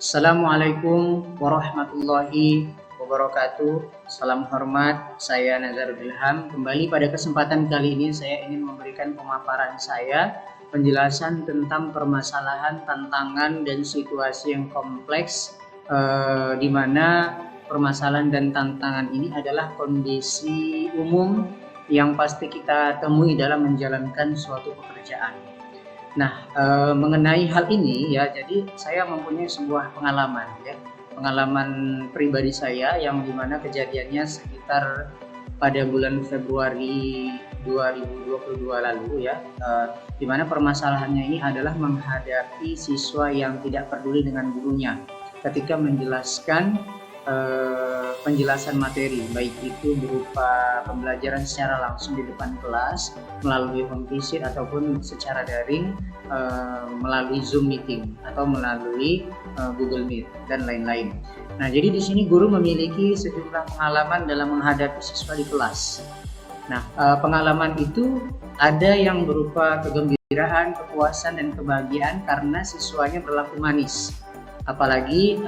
Assalamualaikum warahmatullahi wabarakatuh. Salam hormat, saya Nazarul Ilham. Kembali pada kesempatan kali ini saya ingin memberikan pemaparan saya, penjelasan tentang permasalahan, tantangan, dan situasi yang kompleks di mana permasalahan dan tantangan ini adalah kondisi umum yang pasti kita temui dalam menjalankan suatu pekerjaan. Nah, mengenai hal ini ya, jadi saya mempunyai sebuah pengalaman ya, pengalaman pribadi saya yang dimana kejadiannya sekitar pada bulan Februari 2022 lalu ya, di mana permasalahannya ini adalah menghadapi siswa yang tidak peduli dengan gurunya ketika menjelaskan penjelasan materi, baik itu berupa pembelajaran secara langsung di depan kelas melalui home visit ataupun secara daring melalui Zoom meeting atau melalui Google Meet dan lain-lain. Nah, jadi di sini guru memiliki sejumlah pengalaman dalam menghadapi siswa di kelas. Nah, pengalaman itu ada yang berupa kegembiraan, kepuasan, dan kebahagiaan karena siswanya berlaku manis. Apalagi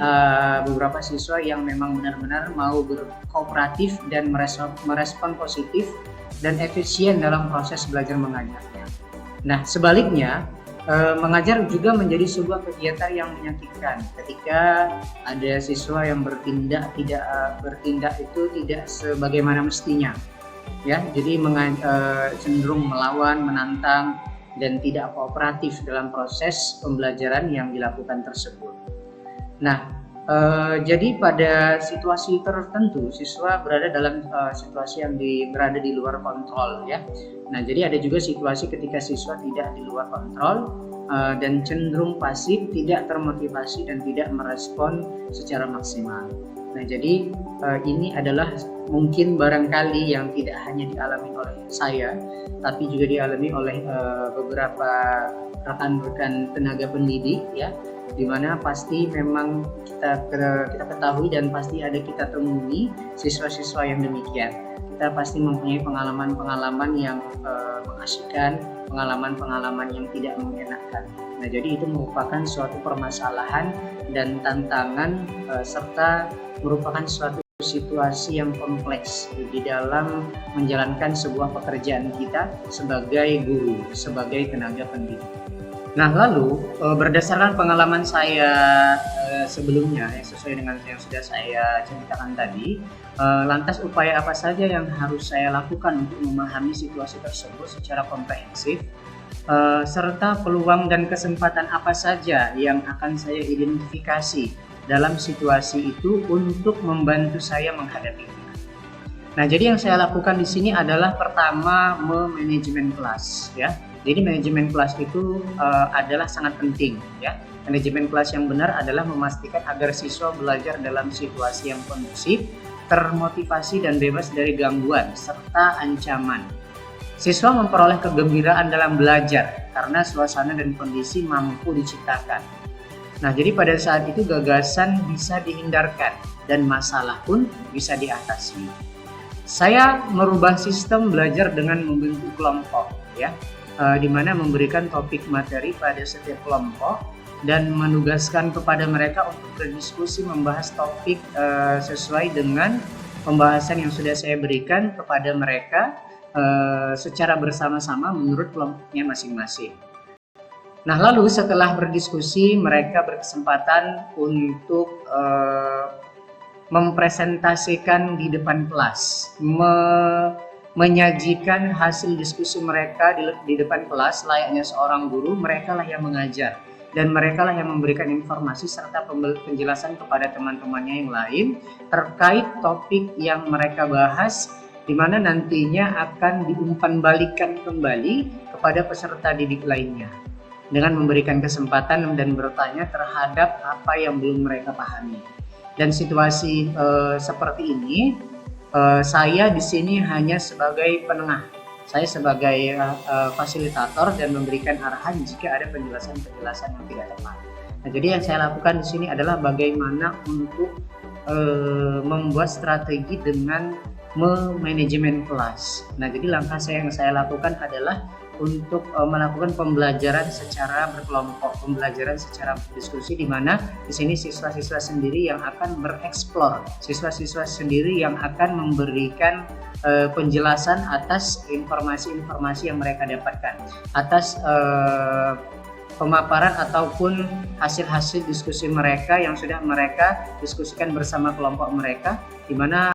beberapa siswa yang memang benar-benar mau berkooperatif dan merespon positif dan efisien dalam proses belajar mengajarnya. Nah, sebaliknya mengajar juga menjadi sebuah kegiatan yang menyakitkan ketika ada siswa yang bertindak itu tidak sebagaimana mestinya, ya. Jadi cenderung melawan, menantang, dan tidak kooperatif dalam proses pembelajaran yang dilakukan tersebut. Nah, jadi pada situasi tertentu siswa berada dalam situasi yang berada di luar kontrol ya. Nah, jadi ada juga situasi ketika siswa tidak di luar kontrol dan cenderung pasif, tidak termotivasi dan tidak merespon secara maksimal. Nah, jadi ini adalah mungkin barangkali yang tidak hanya dialami oleh saya, tapi juga dialami oleh beberapa rekan-rekan tenaga pendidik ya, di mana pasti memang kita ketahui dan pasti ada kita temui siswa-siswa yang demikian. Kita pasti mempunyai pengalaman-pengalaman yang mengasyikkan, pengalaman-pengalaman yang tidak mengenakan. Nah, jadi itu merupakan suatu permasalahan dan tantangan serta merupakan suatu situasi yang kompleks di dalam menjalankan sebuah pekerjaan kita sebagai guru, sebagai tenaga pendidik. Nah, lalu berdasarkan pengalaman saya sebelumnya yang sesuai dengan yang sudah saya ceritakan tadi, lantas upaya apa saja yang harus saya lakukan untuk memahami situasi tersebut secara komprehensif, serta peluang dan kesempatan apa saja yang akan saya identifikasi dalam situasi itu untuk membantu saya menghadapinya. Nah, jadi yang saya lakukan di sini adalah pertama memanajemen kelas ya. Jadi manajemen kelas itu adalah sangat penting ya. Manajemen kelas yang benar adalah memastikan agar siswa belajar dalam situasi yang kondusif, termotivasi dan bebas dari gangguan serta ancaman. Siswa memperoleh kegembiraan dalam belajar karena suasana dan kondisi mampu diciptakan. Nah, jadi pada saat itu gagasan bisa dihindarkan dan masalah pun bisa diatasi. Saya merubah sistem belajar dengan membentuk kelompok ya. Di mana memberikan topik materi pada setiap kelompok dan menugaskan kepada mereka untuk berdiskusi membahas topik sesuai dengan pembahasan yang sudah saya berikan kepada mereka secara bersama-sama menurut kelompoknya masing-masing. Nah, lalu setelah berdiskusi mereka berkesempatan untuk mempresentasikan di depan kelas, menyajikan hasil diskusi mereka di depan kelas layaknya seorang guru. Mereka lah yang mengajar dan mereka lah yang memberikan informasi serta penjelasan kepada teman-temannya yang lain terkait topik yang mereka bahas, di mana nantinya akan diumpan balikan kembali kepada peserta didik lainnya dengan memberikan kesempatan dan bertanya terhadap apa yang belum mereka pahami. Dan situasi seperti ini saya di sini hanya sebagai penengah. Saya sebagai fasilitator dan memberikan arahan jika ada penjelasan-penjelasan yang tidak tepat. Nah, jadi yang saya lakukan di sini adalah bagaimana untuk membuat strategi dengan memanajemen kelas. Nah, jadi langkah yang saya lakukan adalah untuk melakukan pembelajaran secara berkelompok, pembelajaran secara diskusi, di mana di sini siswa-siswa sendiri yang akan bereksplor, siswa-siswa sendiri yang akan memberikan penjelasan atas informasi-informasi yang mereka dapatkan, atas pemaparan ataupun hasil-hasil diskusi mereka yang sudah mereka diskusikan bersama kelompok mereka, di mana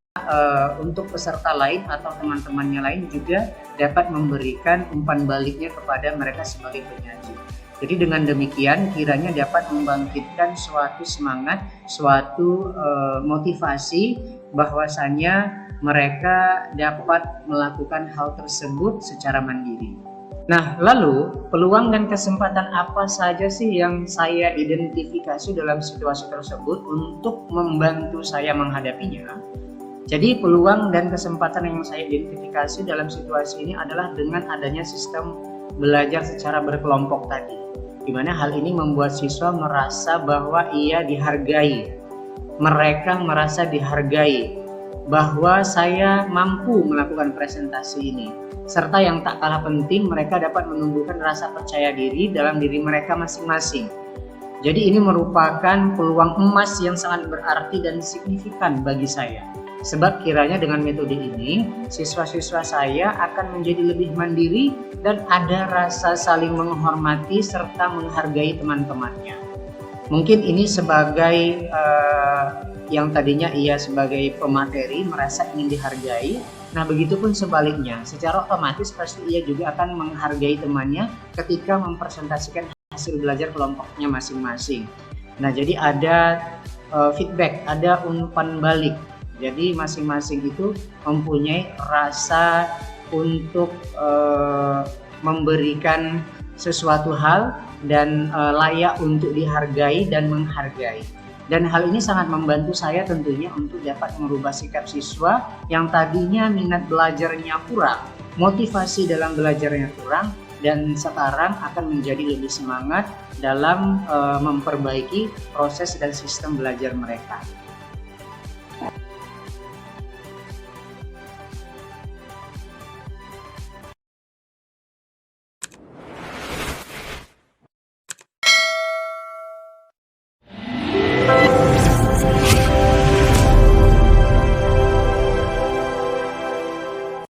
untuk peserta lain atau teman-temannya lain juga dapat memberikan umpan baliknya kepada mereka sebagai penyaji. Jadi dengan demikian kiranya dapat membangkitkan suatu semangat, suatu motivasi bahwasanya mereka dapat melakukan hal tersebut secara mandiri. Nah, lalu peluang dan kesempatan apa saja sih yang saya identifikasi dalam situasi tersebut untuk membantu saya menghadapinya? Jadi peluang dan kesempatan yang saya identifikasi dalam situasi ini adalah dengan adanya sistem belajar secara berkelompok tadi, di mana hal ini membuat siswa merasa bahwa ia dihargai, mereka merasa dihargai, bahwa saya mampu melakukan presentasi ini, serta yang tak kalah penting, mereka dapat menumbuhkan rasa percaya diri dalam diri mereka masing-masing. Jadi ini merupakan peluang emas yang sangat berarti dan signifikan bagi saya. Sebab kiranya dengan metode ini, siswa-siswa saya akan menjadi lebih mandiri dan ada rasa saling menghormati serta menghargai teman-temannya. Mungkin ini sebagai yang tadinya ia sebagai pemateri merasa ingin dihargai. Nah, begitupun sebaliknya, secara otomatis pasti ia juga akan menghargai temannya ketika mempresentasikan hasil belajar kelompoknya masing-masing. Nah, jadi ada feedback, ada umpan balik. Jadi masing-masing itu mempunyai rasa untuk memberikan sesuatu hal dan layak untuk dihargai dan menghargai. Dan hal ini sangat membantu saya tentunya untuk dapat merubah sikap siswa yang tadinya minat belajarnya kurang, motivasi dalam belajarnya kurang, dan sekarang akan menjadi lebih semangat dalam memperbaiki proses dan sistem belajar mereka.